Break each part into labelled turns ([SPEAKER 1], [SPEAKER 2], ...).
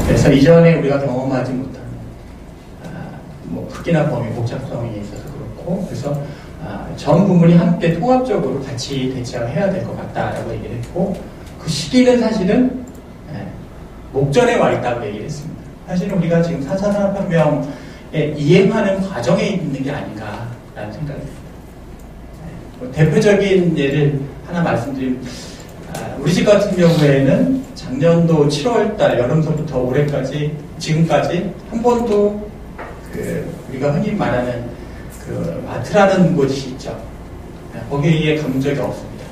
[SPEAKER 1] 그래서 이전에 우리가 경험하지 못한 뭐 크기나 범위, 복잡성에 있어서 그렇고, 그래서 전 부문이 함께 통합적으로 같이 대처해야 될 것 같다라고 얘기를 했고, 그 시기는 사실은 목전에 와 있다고 얘기를 했습니다. 사실은 우리가 지금 4차 산업혁명에 이행하는 과정에 있는 게 아닌가라는 생각이 듭니다. 뭐 대표적인 예를 하나 말씀드리면, 우리 집 같은 경우에는 작년도 7월달 여름서부터 올해까지 지금까지 한 번도 우리가 흔히 말하는 마트라는 곳이 있죠. 거기에 가본 적이 없습니다.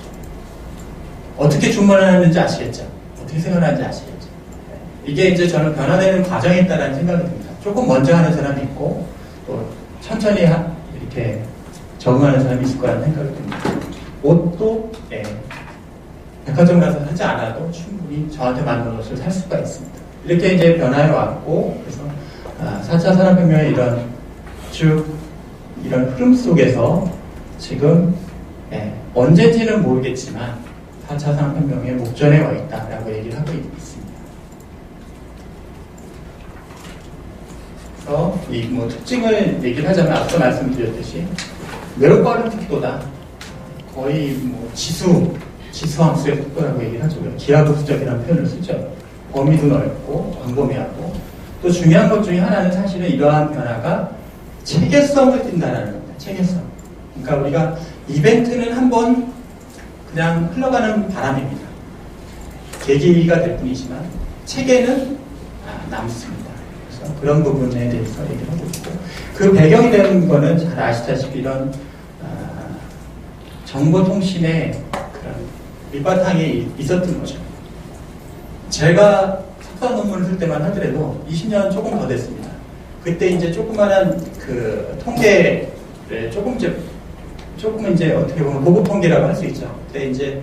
[SPEAKER 1] 어떻게 주문을 하는지 아시겠죠? 어떻게 생각하는지 아시겠죠? 이게 이제 저는 변화되는 과정에 있다는 생각이 듭니다. 조금 먼저 하는 사람이 있고, 또 천천히 이렇게 적응하는 사람이 있을 거라는 생각이 듭니다. 옷도, 백화점 가서 사지 않아도 충분히 저한테 맞는 옷을 살 수가 있습니다. 이렇게 이제 변화해 왔고, 그래서 4차 산업혁명의 이런 흐름 속에서 지금 언제인지는 모르겠지만 4차 산업혁명의 목전에 와 있다라고 얘기를 하고 있습니다. 그래서 이 뭐 특징을 얘기를 하자면 앞서 말씀드렸듯이 매우 빠른 속도다. 거의 뭐 지수함수의 속도라고 얘기를 하죠. 기하급수적이라는 표현을 쓰죠. 범위도 넓고 광범위하고, 또 중요한 것 중에 하나는 사실은 이러한 변화가 체계성을 띈다는 겁니다. 체계성. 그러니까 우리가 이벤트는 한번 그냥 흘러가는 바람입니다. 계기가 될 뿐이지만 체계는 남습니다. 그래서 그런 부분에 대해서 얘기를 하고 있고, 그 배경이 되는 거는 잘 아시다시피 이런 정보통신의 그런 밑바탕이 있었던 거죠. 제가 석사 논문을 쓸 때만 하더라도 20년 조금 더 됐습니다. 그때 이제 조그만한 통계를 조금 이제 어떻게 보면 보급 통계라고 할 수 있죠. 그때 이제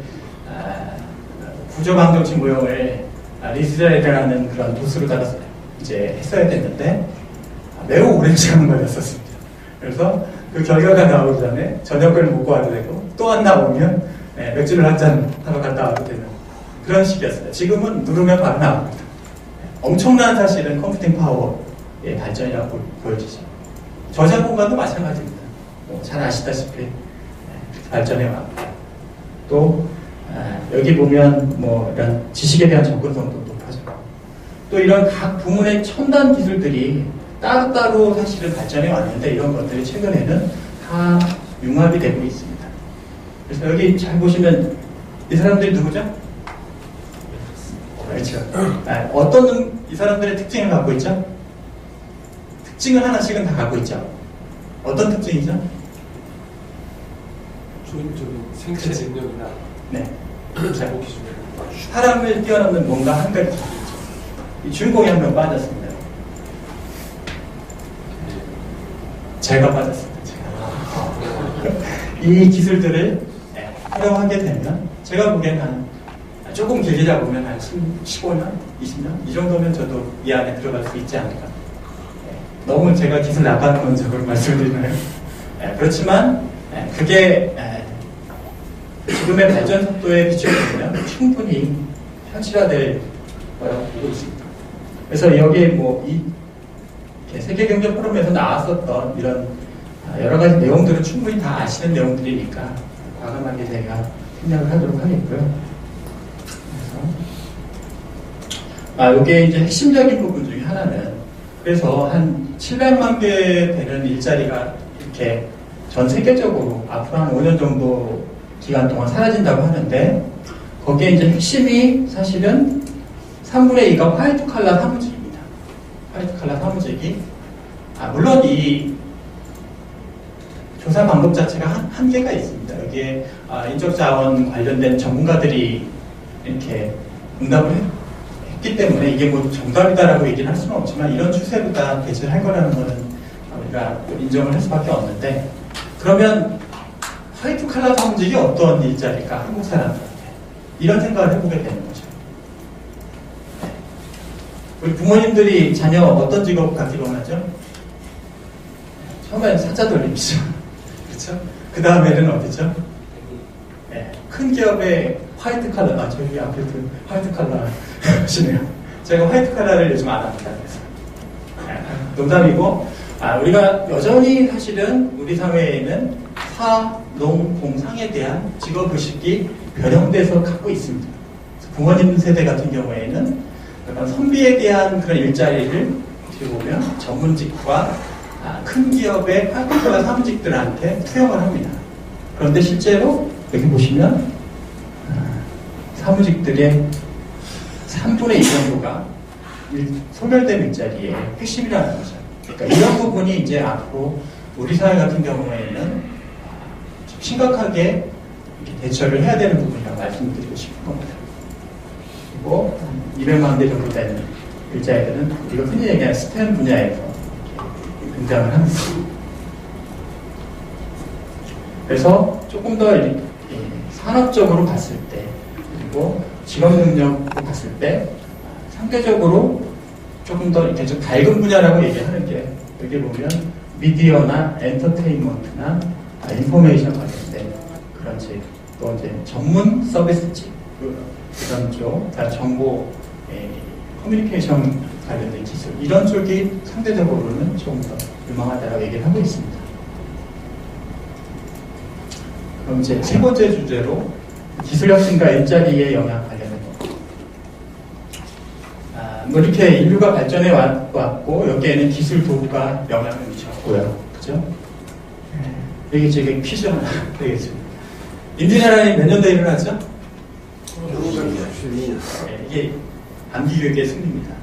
[SPEAKER 1] 구조방정식 모형을 리스라이드라는 그런 도수로다가 이제 했어야 됐는데 매우 오랜 시간 걸렸었습니다. 그래서 그 결과가 나오기 전에 저녁을 먹고 와도 되고, 또 안 나오면 맥주를 한 잔 하러 갔다 와도 되는 그런 시기였어요. 지금은 누르면 바로 나옵니다. 엄청난 사실은 컴퓨팅 파워의 발전이라고 보여지죠. 저장 공간도 마찬가지입니다. 잘 아시다시피 발전해 왔고, 또 여기 보면 뭐 이런 지식에 대한 접근성도 높아지고, 또 이런 각 부문의 첨단 기술들이 따로따로 사실은 발전해 왔는데, 이런 것들이 최근에는 다 융합이 되고 있습니다. 그래서 여기 잘 보시면 이 사람들이 누구죠? 그렇죠. 어떤 이 사람들의 특징을 갖고 있죠? 특징을 하나씩은 다 갖고 있죠. 어떤 특징이죠?
[SPEAKER 2] 조인적인 생체 능력이나
[SPEAKER 1] 자, 사람을 뛰어넘는 뭔가 한 가지 기술이죠. 이 주인공이 한 명 빠졌습니다. 제가 빠졌습니다. 이 기술들을 활용하게 되면, 제가 보기에는 조금 길게 잡으면 한 15년, 20년 이 정도면 저도 이 안에 들어갈 수 있지 않을까. 너무 제가 기술 나가는 적으로 말씀드리나요? 그렇지만 그게 지금의 발전 속도에 비추어보면 충분히 현실화될 거라고 보고 있습니다. 그래서 여기에 뭐 세계경제 포럼에서 나왔었던 이런 여러 가지 내용들을 충분히 다 아시는 내용들이니까 과감하게 제가 생략을 하도록 하겠고요. 그래서 이게 이제 핵심적인 부분 중에 하나는, 그래서 한 700만 개 되는 일자리가 이렇게 전 세계적으로 앞으로 한 5년 정도 기간 동안 사라진다고 하는데, 거기에 이제 핵심이 사실은 3분의 2가 화이트 칼라 사무직입니다. 화이트 칼라 사무직이, 물론 이 조사 방법 자체가 한계가 있습니다. 여기에 인적 자원 관련된 전문가들이 이렇게 응답을 했기 때문에 이게 뭐 정답이다라고 얘기를 할 수는 없지만, 이런 추세로 다 대처할 거라는 거는 우리가 인정을 할 수밖에 없는데, 그러면 화이트 칼라 사무직이 어떤 일자리일까? 한국 사람들한테 이런 생각을 해보게 되는 거죠. 우리 부모님들이 자녀 어떤 직업 갖기로 하죠? 처음엔 사자 돌림이죠. 그렇죠? 그 다음에는 어디죠? 큰 기업의 화이트 칼라, 저희 앞에 화이트 칼라 하시네요. 제가 화이트 칼라를 요즘 안 합니다. 그래서 농담이고, 우리가 여전히 사실은 우리 사회에는 사, 농, 공, 상에 대한 직업의식이 변형돼서 갖고 있습니다. 부모님 세대 같은 경우에는 약간 선비에 대한 그런 일자리를 어떻게 보면 전문직과 큰 기업의 화이트 칼라 사무직들한테 투영을 합니다. 그런데 실제로 여기 보시면 사무직들의 3분의 2 정도가 소멸된 일자리의 핵심이라는 거죠. 그러니까 이런 부분이 이제 앞으로 우리 사회 같은 경우에는 심각하게 대처를 해야 되는 부분이라고 말씀드리고 싶은 겁니다. 그리고 200만 대 정도 되는 일자리들은 우리가 흔히 얘기하는 스템 분야에서 등장을 합니다. 그래서 조금 더 산업적으로 봤을 때 그리고 직업 능력으로 봤을 때 상대적으로 조금 더 이렇게 좀 밝은 분야라고 얘기하는 게 여기 보면 미디어나 엔터테인먼트나 인포메이션 관련된 그런 책, 또 이제 전문 서비스직 그런 쪽, 정보 커뮤니케이션 관련된 기술 이런 쪽이 상대적으로는 조금 더 유망하다고 얘기를 하고 있습니다. 그럼 이제 세 번째 주제로 기술혁신과 일자리의 영향 관련된 거. 뭐 이렇게 인류가 발전해 왔고 여기에는 기술 도구가 영향을 미쳤고요, 그죠? 이게 지금 퀴즈 하나 되겠습니다. 임진왜란이 몇 년도에 일어났죠? 이게 암기교육의 승리입니다.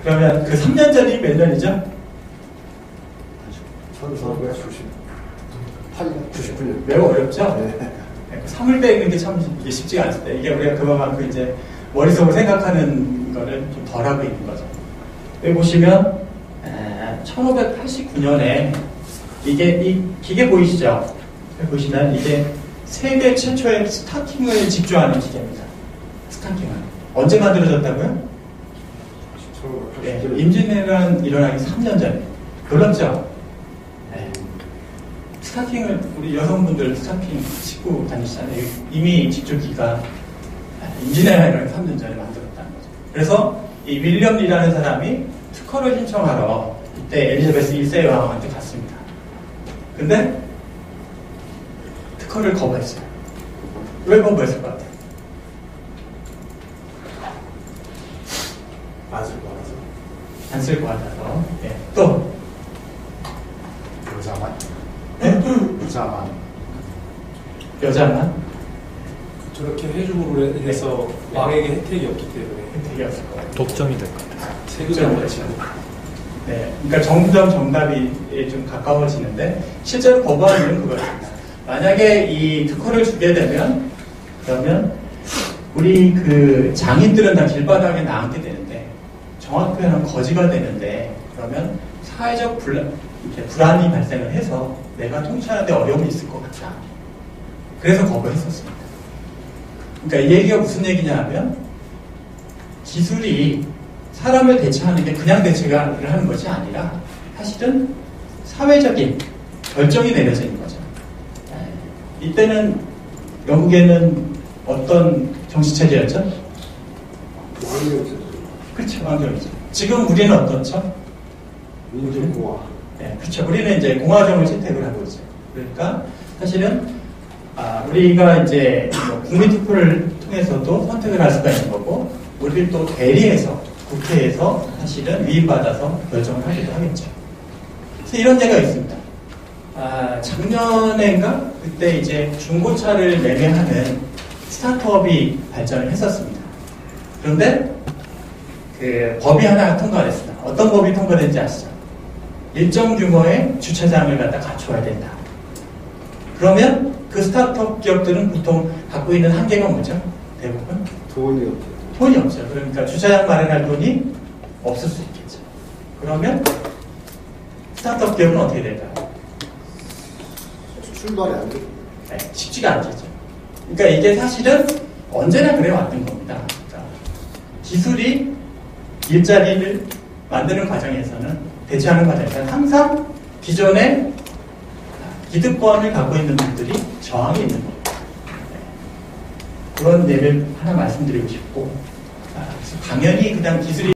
[SPEAKER 1] 그러면 그 3년 전이 몇 년이죠?
[SPEAKER 3] 99년.
[SPEAKER 1] 매우 어렵죠?
[SPEAKER 3] 네.
[SPEAKER 1] 3을 빼는 게 참 이게 쉽지가 않습니다. 이게 우리가 그만큼 이제 머릿속으로 생각하는 거를 좀 덜하고 있는 거죠. 여기 보시면 1589년에 이게 이 기계 보이시죠? 여기 보시면 이게 세계 최초의 스타킹을 직조하는 기계입니다. 스타킹을 언제 만들어졌다고요? 네, 임진왜란 일어나기 3년 전에. 놀랍죠? 네. 스타킹을 우리 여성분들 스타킹 신고 다니시잖아요. 이미 직조기가 임진왜란 일어나기 3년 전에 만들었다는 거죠. 그래서 이 윌리엄 리라는 사람이 특허를 신청하러 이때 엘리자베스 1세 왕한테 갔습니다. 근데 특허를 거부했어요. 왜 거부했을 것 같아요?
[SPEAKER 3] 맞을 것 같아서.
[SPEAKER 1] 안 쓸 것 같아서. 네. 또
[SPEAKER 3] 여자만.
[SPEAKER 1] 네?
[SPEAKER 3] 여자만.
[SPEAKER 1] 여자만
[SPEAKER 2] 저렇게 해줌으로 해서 왕에게 혜택이 없기 때문에
[SPEAKER 1] 혜택이 없을 것 같아요.
[SPEAKER 4] 독점이 될 것 같아요.
[SPEAKER 2] 세금을 받지 않고.
[SPEAKER 1] 네, 그러니까 정부정 정답이 좀 가까워지는데 실제로 거부하는 이유는 그거였습니다. 만약에 이 특허를 주게 되면 그러면 우리 그 장인들은 다 길바닥에 나앉게 되는데 정확히 표현하면 거지가 되는데 그러면 사회적 불안이 발생을 해서 내가 통치하는데 어려움이 있을 것 같다. 그래서 거부했었습니다. 그러니까 이 얘기가 무슨 얘기냐 하면 기술이 사람을 대체하는 게 그냥 대체를 하는 것이 아니라 사실은 사회적인 결정이 내려져 있는 거죠. 이때는 영국에는 어떤 정치체제였죠?
[SPEAKER 3] 왕이었죠.
[SPEAKER 1] 그렇죠, 왕정이죠. 지금 우리는 어떻죠?
[SPEAKER 3] 민주공화.
[SPEAKER 1] 네, 그렇죠. 우리는 이제 공화정을 채택을 하고 있어요. 그러니까 사실은 우리가 이제 국민투표를 통해서도 선택을 할 수가 있는 거고, 우리를 또 대리해서 국회에서 사실은 위임받아서 결정을 하기도 하겠죠. 그래서 이런 예가 있습니다. 작년인가 그때 이제 중고차를 매매하는 스타트업이 발전을 했었습니다. 그런데 그 법이 하나 통과됐습니다. 어떤 법이 통과된지 아시죠? 일정 규모의 주차장을 갖다 갖춰야 된다. 그러면 그 스타트업 기업들은 보통 갖고 있는 한계가 뭐죠? 대부분
[SPEAKER 3] 돈이 없죠.
[SPEAKER 1] 돈이 없어요. 그러니까 주차장 마련할 돈이 없을 수 있겠죠. 그러면 스타트업 기업은 어떻게 될까요?
[SPEAKER 3] 출발이 안 돼.
[SPEAKER 1] 네, 쉽지가 않겠죠. 그러니까 이게 사실은 언제나 그래 왔던 겁니다. 그러니까 기술이 일자리를 만드는 과정에서는, 대체하는 과정에서는 항상 기존의 기득권을 갖고 있는 분들이 저항이 있는 겁니다. 네. 그런 예를 하나 말씀드리고 싶고, 당연히 그다음 기술이